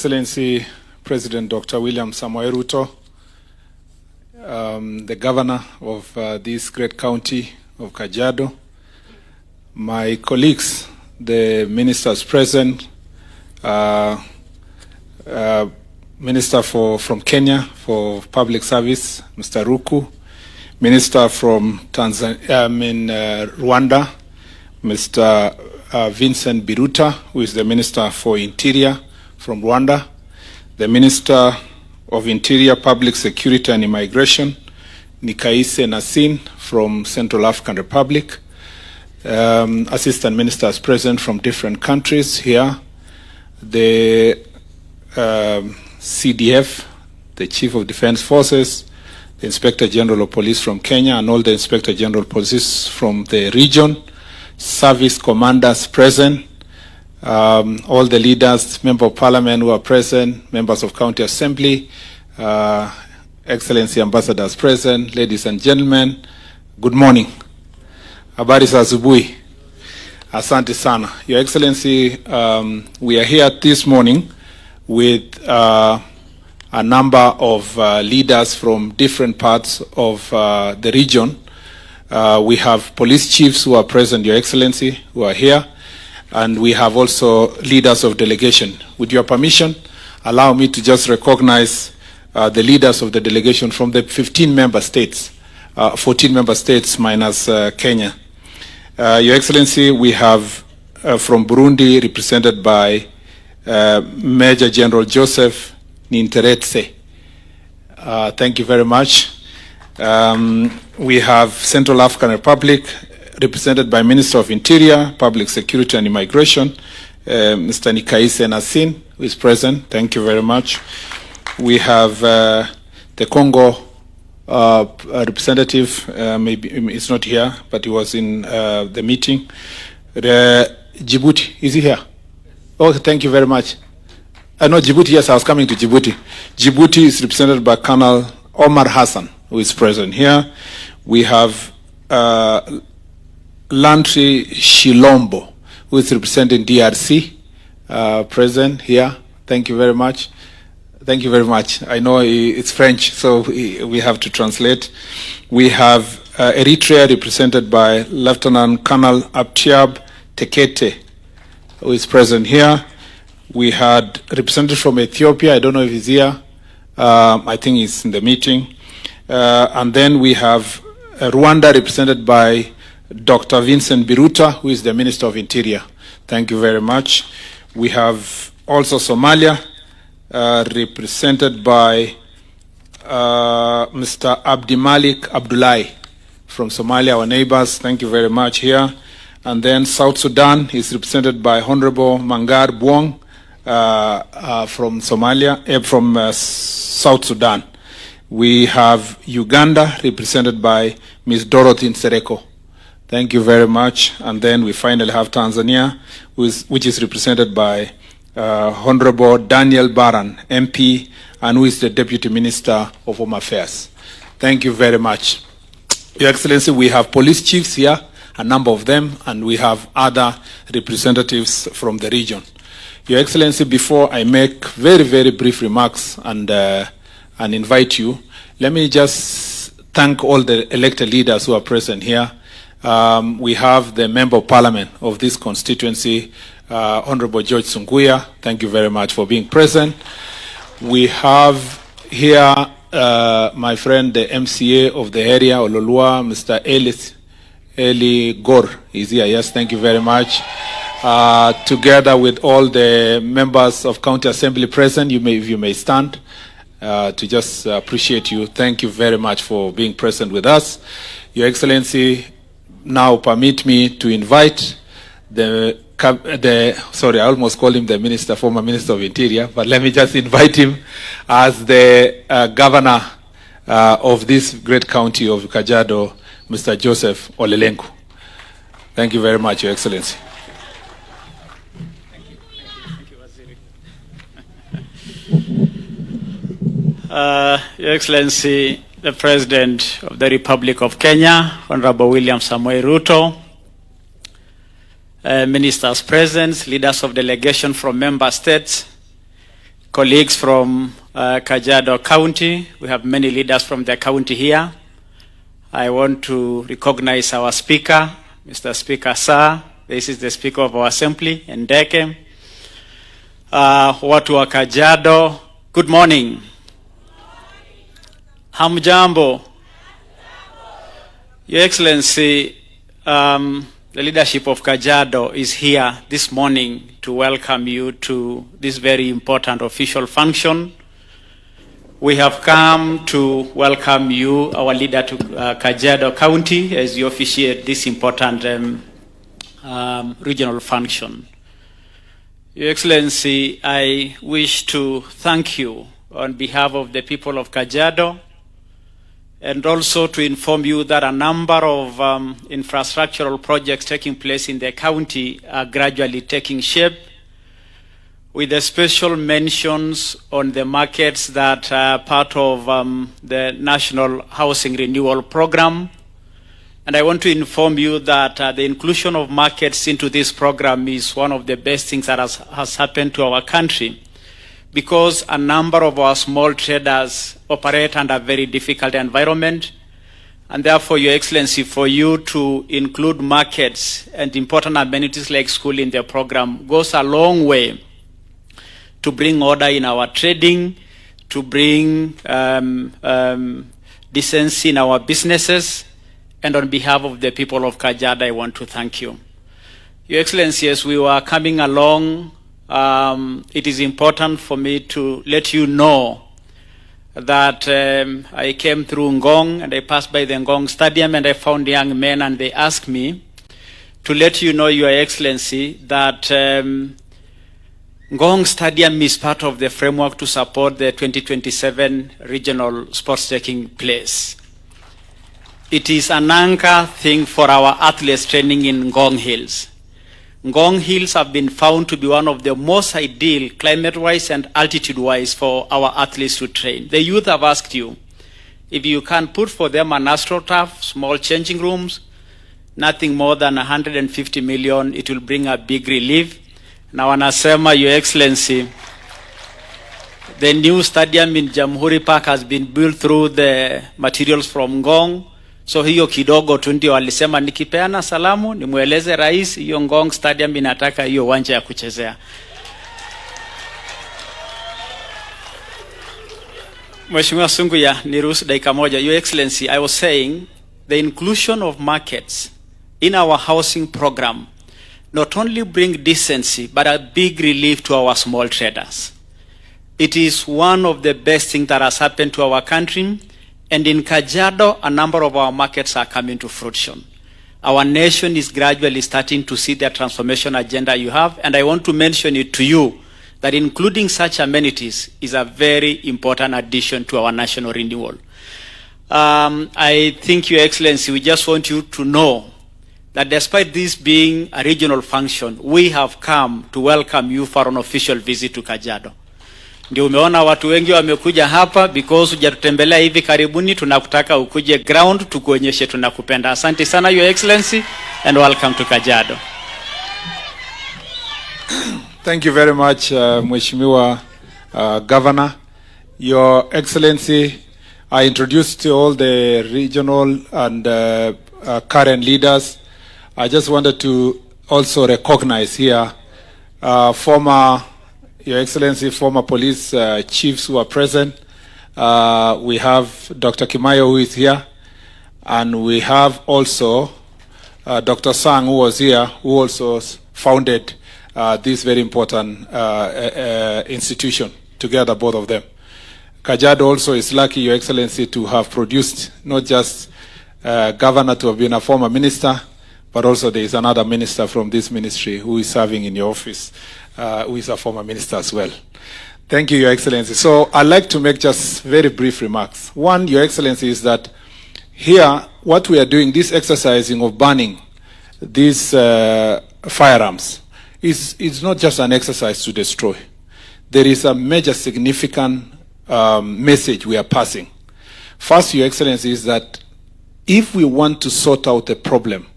Excellency President Dr. William Samoei Ruto, the governor of this great county of Kajiado, my colleagues, the ministers present, Minister from Kenya for Public Service, Mr. Ruku, Minister from Rwanda, Mr. Vincent Biruta, who is the Minister for Interior from Rwanda, the Minister of Interior, Public Security and Immigration, Nikaise Nasin from Central African Republic, assistant ministers present from different countries here, the CDF, the Chief of Defense Forces, the Inspector General of Police from Kenya, and all the Inspector General of Police from the region, service commanders present, all the leaders, Member of Parliament who are present, members of County Assembly, Excellency Ambassadors present, ladies and gentlemen, good morning. Habari za asubuhi. Asante sana. Your Excellency, we are here this morning with a number of leaders from different parts of the region. We have police chiefs who are present, Your Excellency, who are here, and we have also leaders of delegation. With your permission, allow me to just recognize the leaders of the delegation from the 15 member states, 14 member states minus Kenya. Your Excellency, we have from Burundi represented by Major General Joseph Ninteretse. Thank you very much. We have Central African Republic represented by Minister of Interior, Public Security and Immigration, Mr. Nikaise Nasin, who is present. Thank you very much. We have the Congo representative, maybe it's not here, but he was in the meeting. Djibouti, is he here? Oh, thank you very much. No, Djibouti, yes, I was coming to Djibouti. Djibouti is represented by Colonel Omar Hassan, who is present here. We have Lantri Shilombo, who is representing DRC, present here. Thank you very much. Thank you very much. I know it's French, so we have to translate. We have Eritrea represented by Lieutenant Colonel Abtiab Tekete, who is present here. We had representative from Ethiopia. I don't know if he's here. I think he's in the meeting. And then we have Rwanda represented by Dr. Vincent Biruta, who is the Minister of Interior. Thank you very much. We have also Somalia, represented by Mr. Abdimalik Abdullahi from Somalia, our neighbors. Thank you very much here. And then South Sudan is represented by Honorable Mangar Buong from Somalia, from South Sudan. We have Uganda represented by Ms. Dorothy Nsereko. Thank you very much. And then we finally have Tanzania, which is represented by Honorable Daniel Baran, MP, and who is the Deputy Minister of Home Affairs. Thank you very much. Your Excellency, we have police chiefs here, a number of them, and we have other representatives from the region. Your Excellency, before I make very, very brief remarks and invite you, let me just thank all the elected leaders who are present here. We have the Member of Parliament of this constituency, Honorable George Sunguya. Thank you very much for being present. We have here my friend, the MCA of the area, Ololua, Mr. Eli Gore is here. Yes, thank you very much. Together with all the members of County Assembly present, if you may stand to just appreciate you. Thank you very much for being present with us. Your Excellency, now permit me to invite sorry, I almost called him the minister, former Minister of Interior, but let me just invite him as the governor of this great county of Kajiado, Mr. Joseph Olelenku. Thank you very much, Your Excellency. Thank you, Your Excellency, the President of the Republic of Kenya, Honorable William Samoei Ruto, ministers present, leaders of delegation from member states, colleagues from Kajiado County. We have many leaders from the county here. I want to recognize our Speaker, Mr. Speaker, sir. This is the Speaker of our Assembly, Ndeke. Watu wa Kajiado, good morning. Hamjambo. Your Excellency, the leadership of Kajiado is here this morning to welcome you to this very important official function. We have come to welcome you, our leader, to Kajiado County as you officiate this important regional function. Your Excellency, I wish to thank you on behalf of the people of Kajiado, and also to inform you that a number of infrastructural projects taking place in the county are gradually taking shape, with the special mentions on the markets that are part of the National Housing Renewal Program. And I want to inform you that the inclusion of markets into this program is one of the best things that has happened to our country, because a number of our small traders operate under a very difficult environment. And therefore, Your Excellency, for you to include markets and important amenities like school in the program goes a long way to bring order in our trading, to bring decency in our businesses. And on behalf of the people of Kajiado, I want to thank you. Your Excellency, as we were coming along, it is important for me to let you know that I came through Ngong and I passed by the Ngong Stadium and I found young men, and they asked me to let you know, Your Excellency, that Ngong Stadium is part of the framework to support the 2027 regional sports taking place. It is an anchor thing for our athletes training in Ngong Hills. Ngong Hills have been found to be one of the most ideal climate-wise and altitude-wise for our athletes to train. The youth have asked you if you can put for them an AstroTurf, small changing rooms, nothing more than 150 million, it will bring a big relief. Now, anasema, Your Excellency, the new stadium in Jamhuri Park has been built through the materials from Ngong. So hiyo kidogo tu ndio walisema nikipeana salamu nimueleze rais hiyo Ngong Stadium inataka hiyo uwanja ya kuchezea. Mheshimiwa Sunguya, niruhusu dakika moja. Your Excellency, I was saying the inclusion of markets in our housing program not only bring decency but a big relief to our small traders. It is one of the best things that has happened to our country. And in Kajiado, a number of our markets are coming to fruition. Our nation is gradually starting to see the transformation agenda you have, and I want to mention it to you that including such amenities is a very important addition to our national renewal. I think, Your Excellency, we just want you to know that despite this being a regional function, we have come to welcome you for an official visit to Kajiado. Ndio umeona watu wengi wamekuja hapa because hujatutembelea hivi karibuni, tunakutaka ukuje ground tukuonyeshe tunakupenda. Asante sana, Your Excellency, and welcome to Kajiado. Thank you very much, Mheshimiwa Governor. Your Excellency, I introduced all the regional and current leaders. I just wanted to also recognize here Your Excellency, former police chiefs who are present. We have Dr. Kimayo, who is here, and we have also Dr. Sang, who was here, who also founded this very important institution, together, both of them. Kajiado also is lucky, Your Excellency, to have produced not just governor to have been a former minister, but also there is another minister from this ministry who is serving in your office, who is a former minister as well. Thank you, Your Excellency. So I'd like to make just very brief remarks. One, Your Excellency, is that here, what we are doing, this exercising of banning these firearms, is not just an exercise to destroy. There is a major significant message we are passing. First, Your Excellency, is that if we want to sort out the problem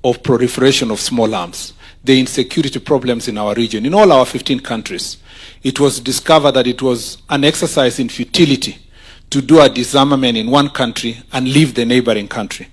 of proliferation of small arms, the insecurity problems in our region. In all our 15 countries, it was discovered that it was an exercise in futility to do a disarmament in one country and leave the neighboring country.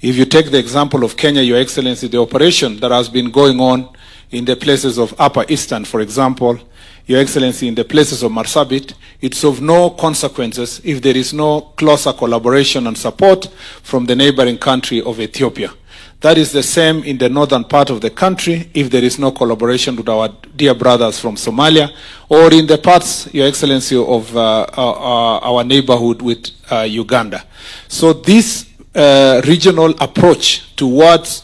If you take the example of Kenya, Your Excellency, the operation that has been going on in the places of Upper Eastern, for example, Your Excellency, in the places of Marsabit, it's of no consequences if there is no closer collaboration and support from the neighboring country of Ethiopia. That is the same in the northern part of the country if there is no collaboration with our dear brothers from Somalia, or in the parts, Your Excellency, of our neighborhood with Uganda. So this regional approach towards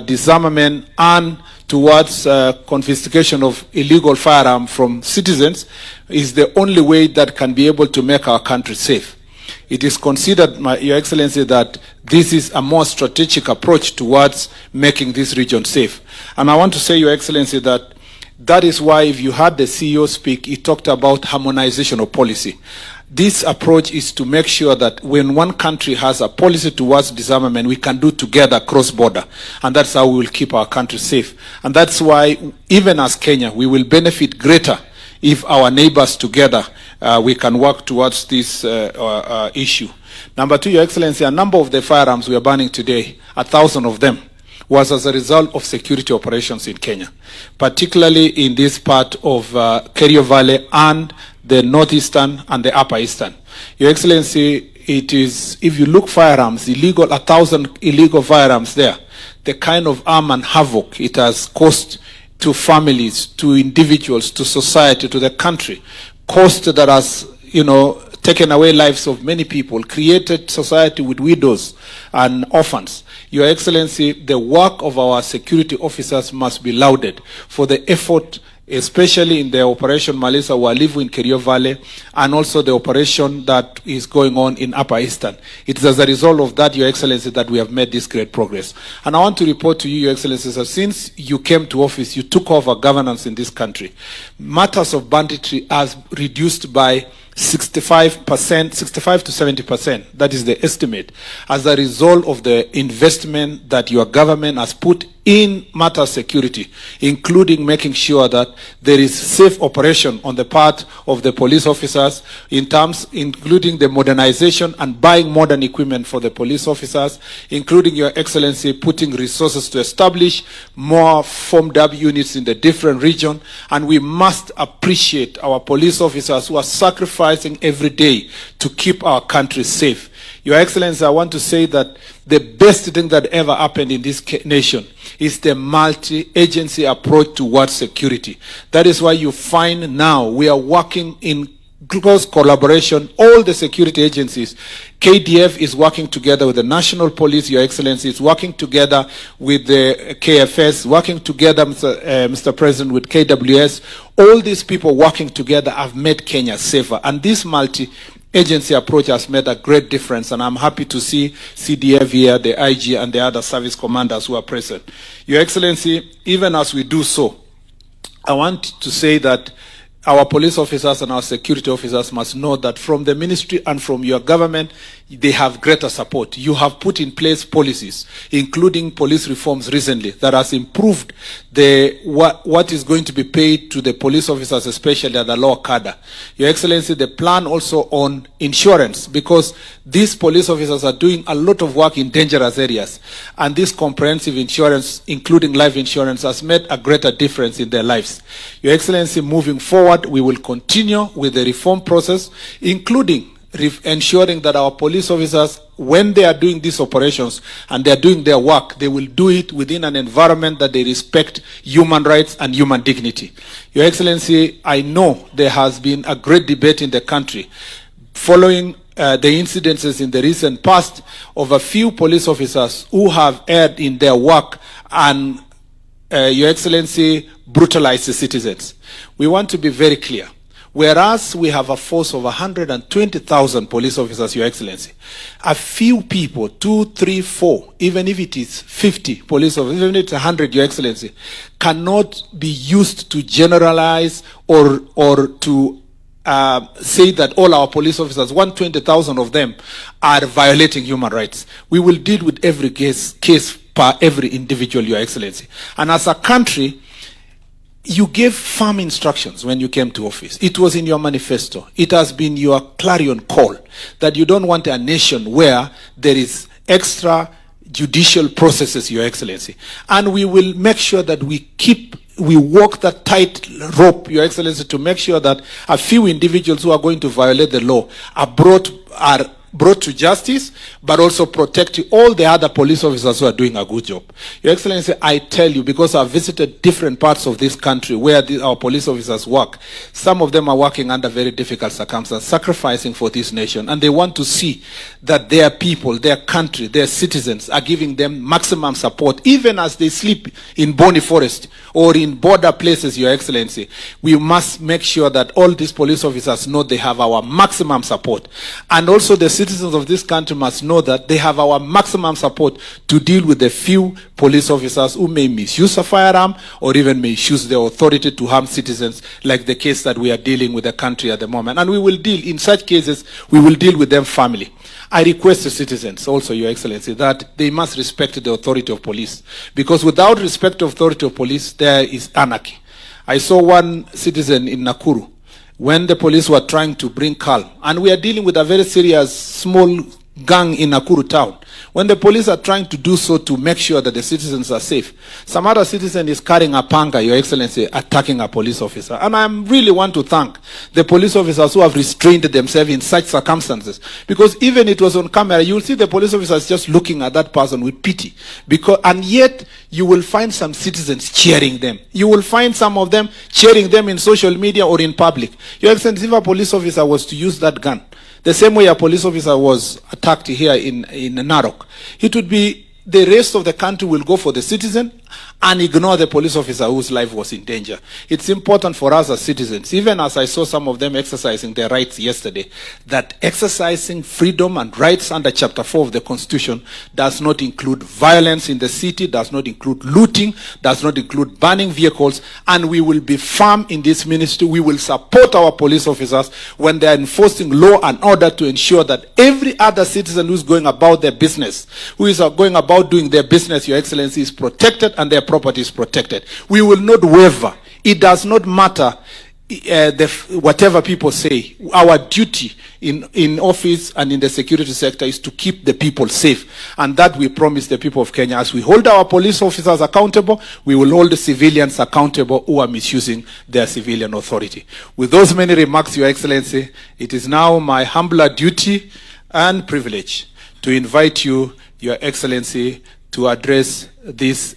disarmament and towards confiscation of illegal firearms from citizens is the only way that can be able to make our country safe. It is considered, Your Excellency, that this is a more strategic approach towards making this region safe. And I want to say, Your Excellency, that is why if you heard the CEO speak, he talked about harmonization of policy. This approach is to make sure that when one country has a policy towards disarmament, we can do together cross-border. And that's how we will keep our country safe. And that's why, even as Kenya, we will benefit greater if our neighbors together we can work towards this issue. Number two, Your Excellency, a number of the firearms we are banning today, 1,000 of them, was as a result of security operations in Kenya, particularly in this part of Kerio Valley and the northeastern and the upper eastern. Your Excellency, it is, if you look firearms, illegal, 1,000 illegal firearms there, the kind of harm and havoc it has caused to families, to individuals, to society, to the country, cost that has, taken away lives of many people, created society with widows and orphans. Your Excellency, the work of our security officers must be lauded for the effort, especially in the Operation Malisa Walivu in Kerio Valley, and also the operation that is going on in Upper Eastern. It is as a result of that, Your Excellency, that we have made this great progress. And I want to report to you, Your Excellency, that since you came to office, you took over governance in this country. Matters of banditry has reduced by 65%, 65 to 70%, that is the estimate, as a result of the investment that your government has put in matter security, including making sure that there is safe operation on the part of the police officers, in terms, including the modernization and buying modern equipment for the police officers, including, Your Excellency, putting resources to establish more formed up units in the different regions. And we must appreciate our police officers who are sacrificing every day to keep our country safe. Your Excellency, I want to say that the best thing that ever happened in this nation is the multi-agency approach towards security. That is why you find now we are working in close collaboration, all the security agencies. KDF is working together with the National Police, Your Excellency, is working together with the KFS, working together, Mr. President, with KWS. All these people working together have made Kenya safer. And this multi-agency approach has made a great difference, and I'm happy to see CDF here, the IG, and the other service commanders who are present. Your Excellency, even as we do so, I want to say that our police officers and our security officers must know that from the ministry and from your government, they have greater support. You have put in place policies, including police reforms recently, that has improved what is going to be paid to the police officers, especially at the lower cadre. Your Excellency, the plan also on insurance, because these police officers are doing a lot of work in dangerous areas, and this comprehensive insurance, including life insurance, has made a greater difference in their lives. Your Excellency, moving forward, we will continue with the reform process, including ensuring that our police officers, when they are doing these operations and they are doing their work, they will do it within an environment that they respect human rights and human dignity. Your Excellency, I know there has been a great debate in the country following the incidences in the recent past of a few police officers who have erred in their work and, Your Excellency, brutalized the citizens. We want to be very clear. Whereas we have a force of 120,000 police officers, Your Excellency, a few people, 2, 3, 4, even if it is 50 police officers, even if it's 100, Your Excellency, cannot be used to generalize or to say that all our police officers, 120,000 of them, are violating human rights. We will deal with every case per every individual, Your Excellency. And as a country, you gave firm instructions when you came to office. It was in your manifesto. It has been your clarion call that you don't want a nation where there is extra judicial processes, Your Excellency. And we will make sure that we walk that tight rope, Your Excellency, to make sure that a few individuals who are going to violate the law are brought to justice, but also protect all the other police officers who are doing a good job. Your Excellency, I tell you, because I've visited different parts of this country where our police officers work, some of them are working under very difficult circumstances, sacrificing for this nation, and they want to see that their people, their country, their citizens are giving them maximum support, even as they sleep in Boni Forest or in border places, Your Excellency. We must make sure that all these police officers know they have our maximum support. And also the citizens of this country must know that they have our maximum support to deal with the few police officers who may misuse a firearm or even misuse their authority to harm citizens, like the case that we are dealing with the country at the moment. And we will deal, in such cases, we will deal with them firmly. I request the citizens also, Your Excellency, that they must respect the authority of police, because without respect of authority of police, there is anarchy. I saw one citizen in Nakuru when the police were trying to bring calm, and we are dealing with a very serious small gang in Nakuru town. When the police are trying to do so to make sure that the citizens are safe, some other citizen is carrying a panga, Your Excellency, attacking a police officer. And I really want to thank the police officers who have restrained themselves in such circumstances. Because even it was on camera, you will see the police officers just looking at that person with pity. And yet, you will find some citizens cheering them. You will find some of them cheering them in social media or in public. Your Excellency, if a police officer was to use that gun, the same way a police officer was attacked here in Narok, it would be the rest of the country will go for the citizen and ignore the police officer whose life was in danger. It's important for us as citizens, even as I saw some of them exercising their rights yesterday, that exercising freedom and rights under Chapter 4 of the Constitution does not include violence in the city, does not include looting, does not include burning vehicles, and we will be firm in this ministry. We will support our police officers when they are enforcing law and order to ensure that every other citizen who's going about their business, who is going about doing their business, Your Excellency, is protected and their property is protected. We will not waver. It does not matter whatever people say. Our duty in office and in the security sector is to keep the people safe. And that we promise the people of Kenya. As we hold our police officers accountable, we will hold the civilians accountable who are misusing their civilian authority. With those many remarks, Your Excellency, it is now my humbler duty and privilege to invite you, Your Excellency, to address this